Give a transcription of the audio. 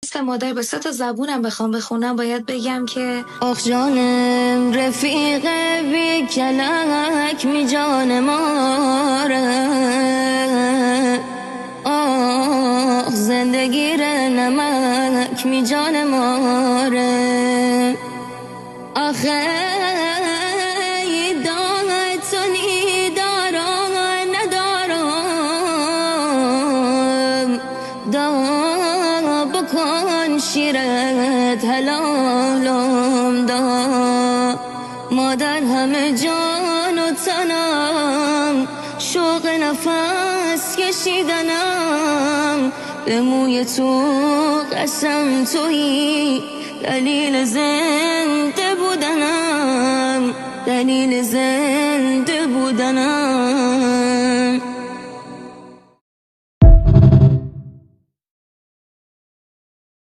مثل مادر به 3 تا زبونم بخوام بخونم باید بگم که آخ جانم رفیق بی کلک می جان ماره، آخ زندگی ره نمک می جان ماره، آخه دانتونی دارم ندارم، دا بکن شیرت حلالم دا، مادر همه جان و تنم، شوق نفس کشیدنم، به موی تو قسم تویی، دلیل زنده بودنم، دلیل زنده بودنم.